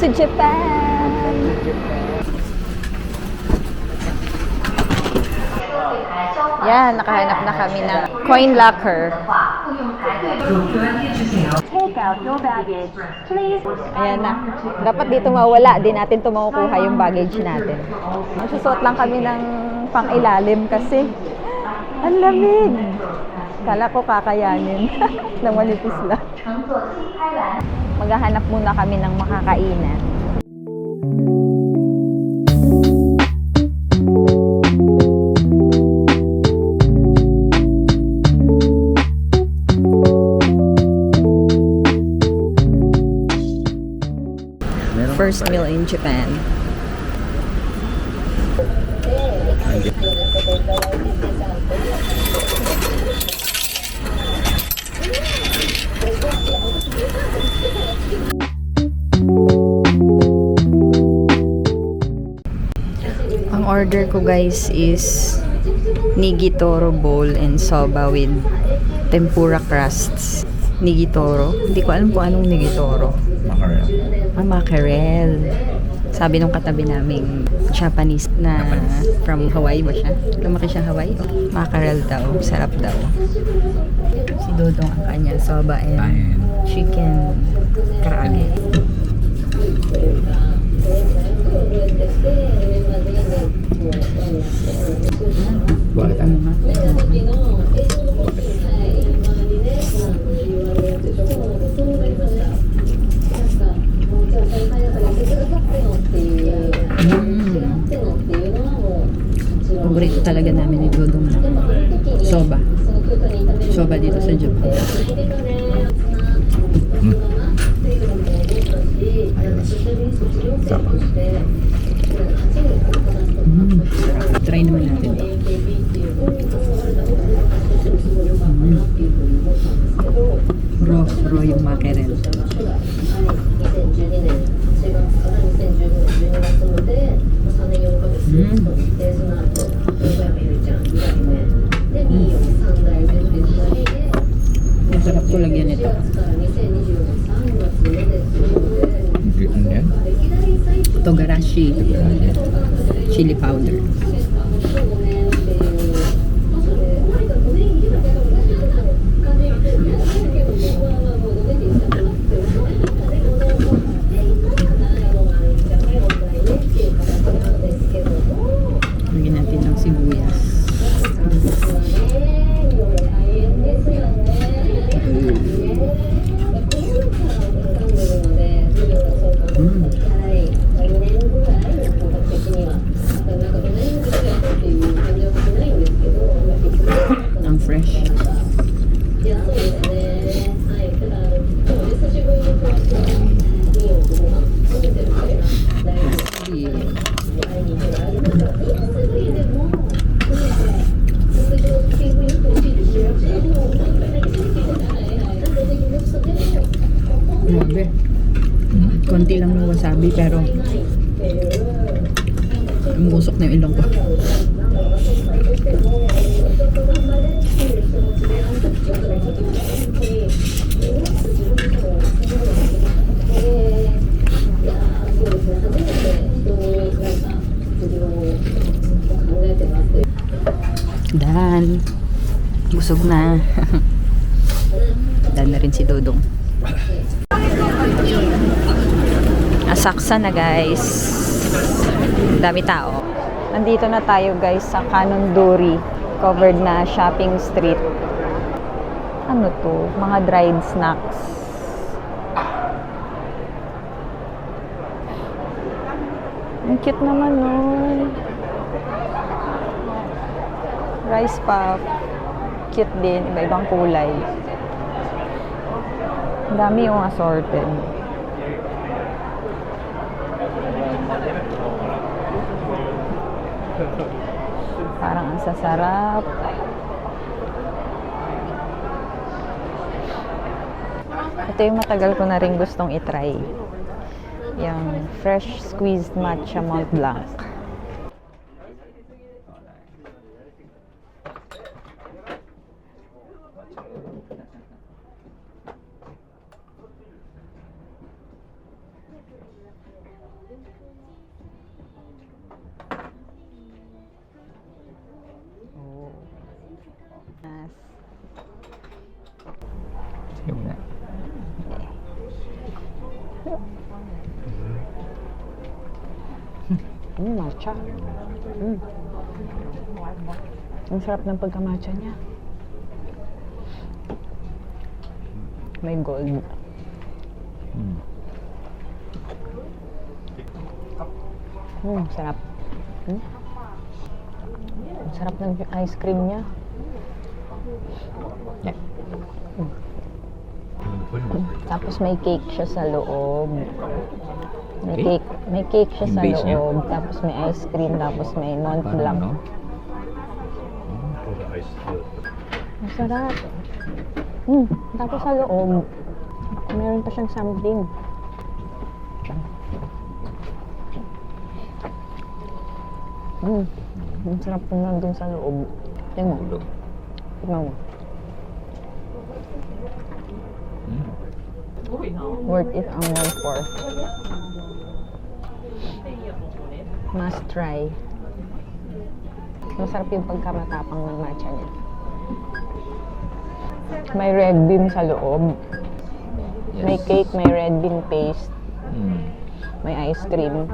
to Japan! Yan, nakahanap na kami ng coin locker. Take out your baggage, please. Ayan na. Dapat dito mawala. Di natin ito makukuha yung baggage natin. Magsusot lang kami ng pang-ilalim kasi ang lamig. Kala ko kakayanin. Nang manipis lang. Maghahanap muna kami ng makakainan. First meal in Japan. Ang order ko guys is nigitoro bowl and soba with tempura crusts. Nigitoro. Hindi ko alam kung anong nigitoro. Mackerel. Mackerel. Sabi nung katabi naming Japanese na from Hawaii ba siya? Lumaki siya Hawaii. Mackerel daw. Sarap daw. Si Dodong ang kanya soba and chicken karaage. Bakit? Ano nga? Paborito talaga namin ni Dodong na soba. Soba dito sa Japan. Try naman natin. Raw yung mackerel. Masarap to lagyan ito. Ano yan? Togarashi chili powder. Lagyan natin ng sibuyas. Ang fresh. Grabe. Konti lang ng wasabi pero umusok na yung ilong ko. Dan. Busog na. Dan na rin si Dodong. Asaksa na guys. Dami tao. Nandito na tayo guys sa Canondori. Covered na shopping street. Ano to? Mga dried snacks. Ang cute naman nun. Rice puff. Cute din. Iba-ibang kulay. Ang dami yung assorted. Parang ang sasarap. Ito yung matagal ko na rin gustong itry. Yung fresh squeezed matcha Mont Blanc. Matcha. Ang sarap ng pagka-matcha niya. May gold. Sarap. Ang sarap ng ice cream niya. Yeah. Tapos may cake siya sa loob. Cake? May cake siya Yung sa base niya? loob. Tapos may ice cream. Tapos may Mont Blanc. no? Ang sarap. Tapos sa loob, meron pa siyang something. Ang sarap po nandun sa loob. Tingnan mo. Ulo. Tingnan mo. Worth it ang 1/4. Must try. Masarap yung pagkamatapang ng matcha niya. May red bean sa loob. May cake, may red bean paste. May ice cream.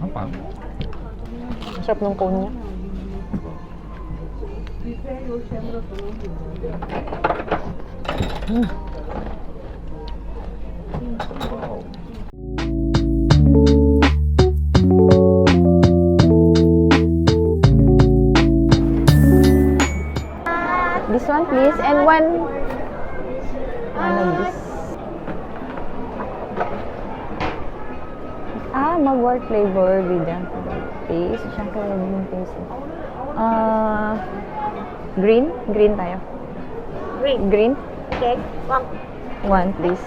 Apa? Masarap ng cone niya. This one please, and one of this. Mugwort flavor with the paste. Siyempre, yung paste. Green? Green tayo. Green? Okay. One, please.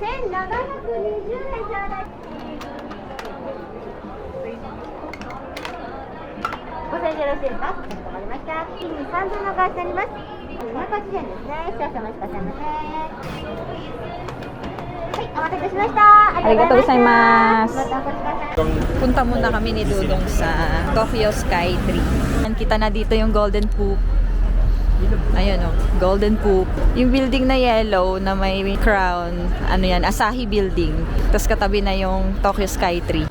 1720円ちょうだい。ご清聴よろしいですか？かしこまりました。金に3分のガスになります。280円ですね。少々お待ちくださいませ。はい、お待たせしました。ありがとうございます。またお越しください。Punta muna kami ni Dudong sa Tokyo Sky Tree. Kita na dito yung Golden Poop. Ayun o, Golden Poop. Yung building na yellow na may crown, ano yan, Asahi Building. Tapos katabi na yung Tokyo Sky Tree.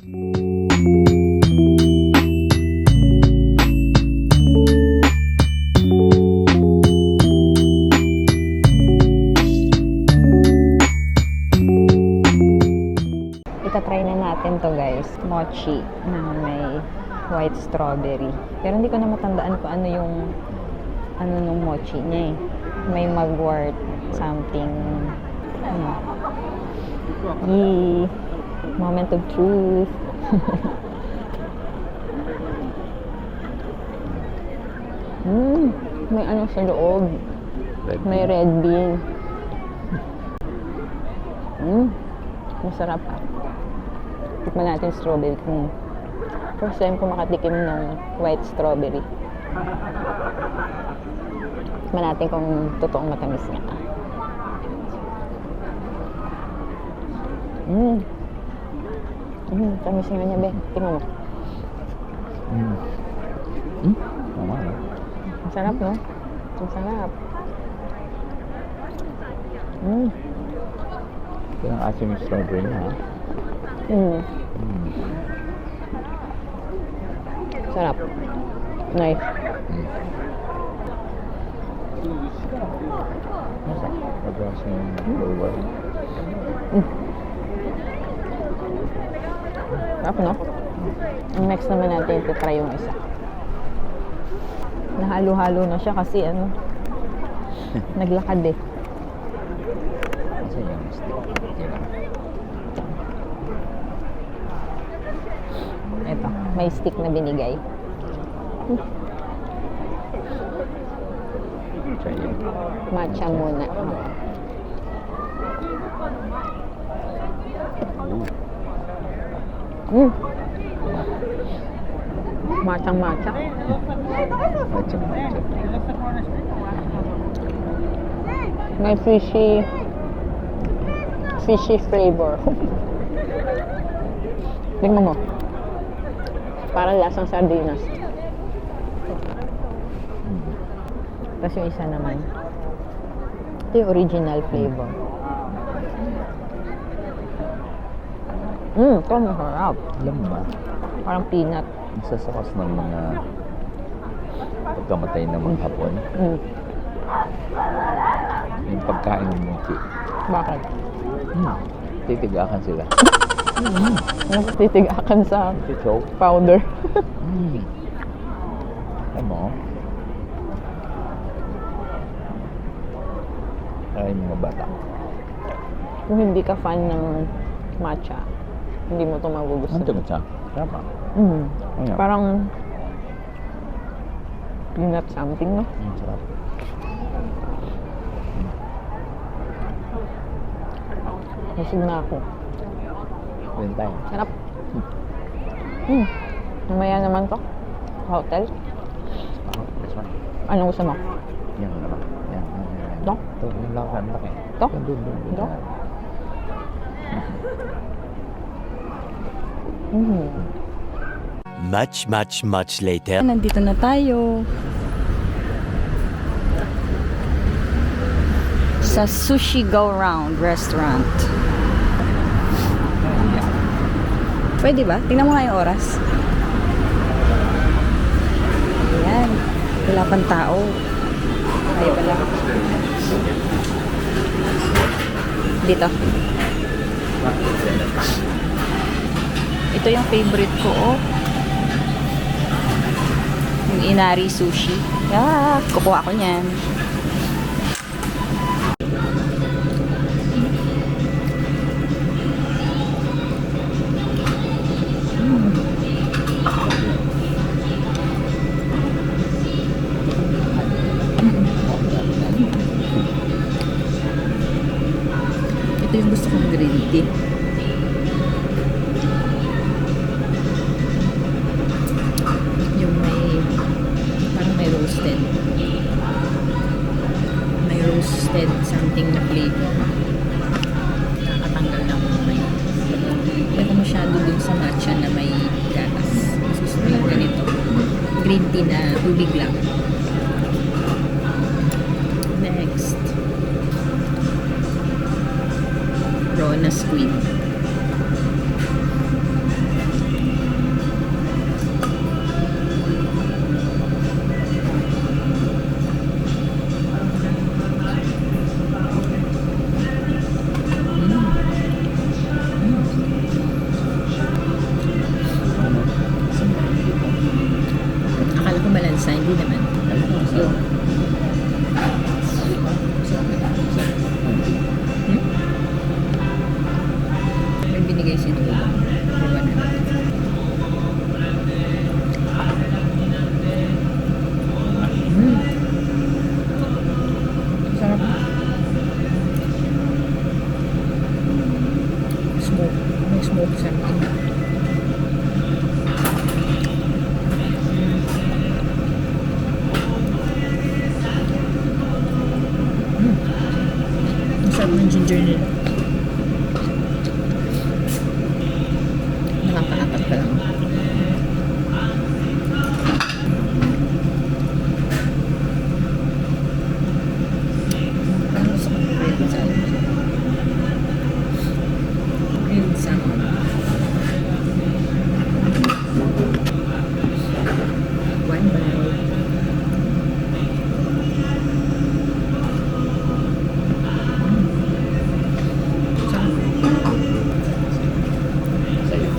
Itatry na natin to guys. Mochi na may white strawberry. Pero hindi ko na matandaan kung ano yung nung mochi niya eh. May mugwort something. Yee! Moment of truth. May ano sa loob. May red bean. Masarap ah. Tikman natin strawberry. First time ko makatikim ng white strawberry. Tikman natin kung totoong matamis niya. Tamis nga niya, be. Tingnan mo. Tama na. Ang sarap, no? Ang sarap. Ito ang asim yung strawberry niya, ha? Sarap. Nice. Pagkas yung lower. Sarap, no? Ang next naman natin, try yung isa. Nahalo-halo na siya kasi ano, naglakad eh. Kasi yung stick. Okay lang. Ito, may stick na binigay. Try yun. Matcha muna. Matcha. Matcha. May fishy flavor. Tingnan mo. Parang lasang sardinas. Tapos yung isa naman. Ito yung original flavor. Ito masarap. Alam mo ba? Parang peanut. Isa sa kas ng mga pagkamatay ng mga Hapon, yung pagkain ng mochi. Bakit? Titigakan sila. Titigakan sa Choke. powder. Alam mo? Ay, mga bata. Kung hindi ka fan ng matcha, hindi mo ito Ano magugustuhan. ito ba siya? Tama. Ano? Parang peanut something, no? Sarap. Busog na ako. Then tayo. Sarap. Mamaya naman to. Hotel. This one. Anong gusto mo? Yan naman. Yan. Ito? Ito. Yung laki. Ang laki. Ito? Doon. Ito? Much later. Nandito na tayo. Sa Sushi Go Round Restaurant. Pwede ba? Tingnan mo nga yung oras. Ayan. Wala pang tao. Ay pala. Dito. Ito yung favorite ko, oh. Yung Inari Sushi. Kukuha ko niyan. Ito yung gusto kong green tea. Yung parang may roasted something na flavor. Nakakatanggal ng may. Hindi ko masyado dun sa matcha na may gatas. Mas gusto ko lang ganito. Green tea na tubig lang. Next. Raw na squid. Akala ko malansa, hindi naman. May binigay si Dulo. Sarap. Smoke. May smoke something. Masarap ng ginger nila. Nakakahatak ka lang. Parang gusto kong grilled salmon. Grilled salmon. One bowl. Sa'yo.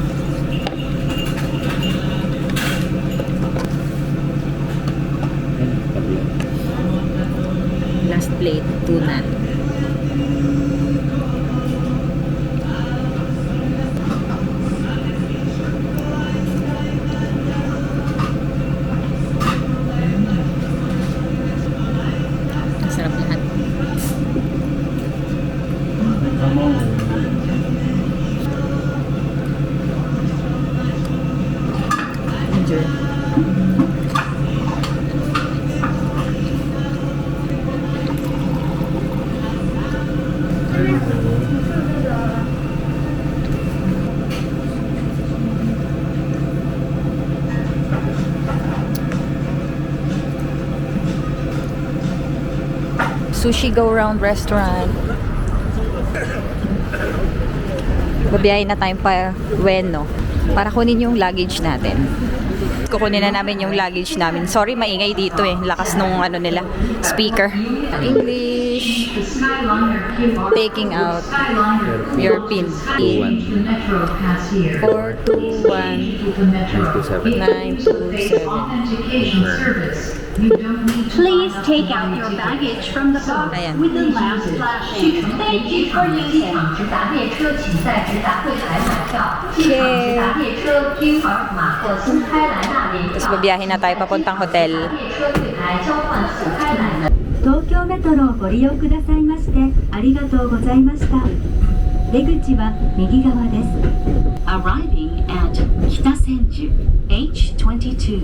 Last plate, tunan. Ang sarap lahat. Ginger. Sushi Go Round Restaurant. Babiyahin na tayong pa Ueno para kunin yung luggage natin. Kukunin na namin yung luggage namin. Sorry, maingay dito eh. Lakas nung ano nila, speaker. English. Taking out your PIN. 421 927. Please take out your baggage from the box Ayan. with the last flashing. Thank you for using 直达列车，请在直达柜台买票。机场直达列车拼二码或新开来那联 Tapos 票。 babiyahin na tayo papuntang hotel. 列車柜台交换新开来的。東京メトロをご利用くださいましてありがとうございました。出口は右側です。Arriving at 北千住 H22.